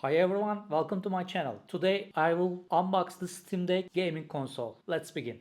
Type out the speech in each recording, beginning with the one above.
Hi everyone, welcome to my channel. Today I will unbox the Steam Deck gaming console. Let's begin.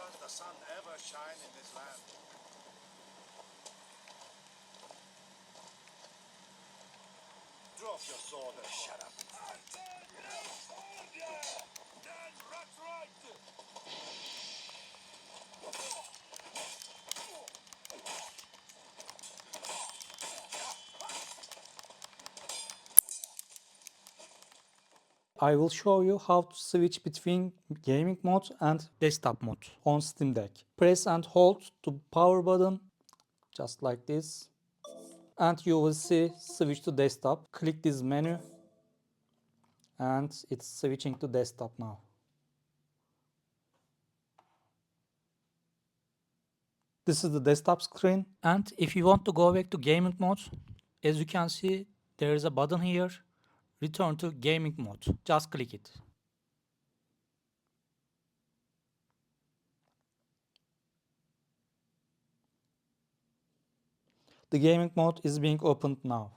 Does the sun ever shine in this land? Drop your sword and shut up. That's right. I will show you how to switch between gaming mode and desktop mode on Steam Deck. Press and hold the power button just like this. And you will see switch to desktop. Click this menu and it's switching to desktop now. This is the desktop screen. And if you want to go back to gaming mode, as you can see, there is a button here. Return to gaming mode. Just click it. The gaming mode is being opened now.